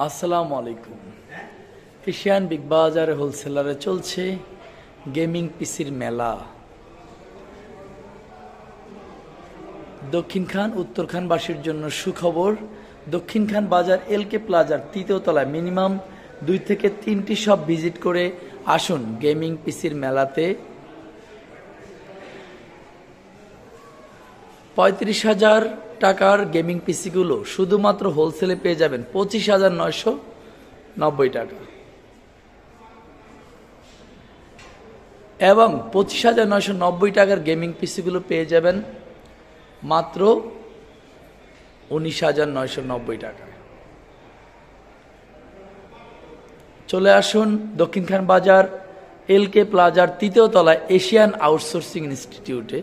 আসসালামু আলাইকুম। Asian big বাজার হোলসেলারে চলছে গেমিং পিসির মেলা। দক্ষিণখান উত্তরখানবাসীর জন্য সুখবর। দক্ষিণখান বাজার এলকে প্লাজার ৩য় তলায় মিনিমাম ২ থেকে ৩টি শপ ভিজিট করে আসুন গেমিং পিসির মেলাতে। ৩৫,০০০ টাকার গেমিং পিসিগুলো শুধুমাত্র হোলসেলে পেয়ে যাবেন ২৫,৯৯০ টাকা এবং ২৫,৯৯০ টাকার গেমিং পিসিগুলো পেয়ে যাবেন মাত্র ১৯,৯৯০ টাকা। চলে আসুন দক্ষিণখান বাজার এলকে প্লাজার ৩য় তলায় এশিয়ান আউটসোর্সিং ইনস্টিটিউটে।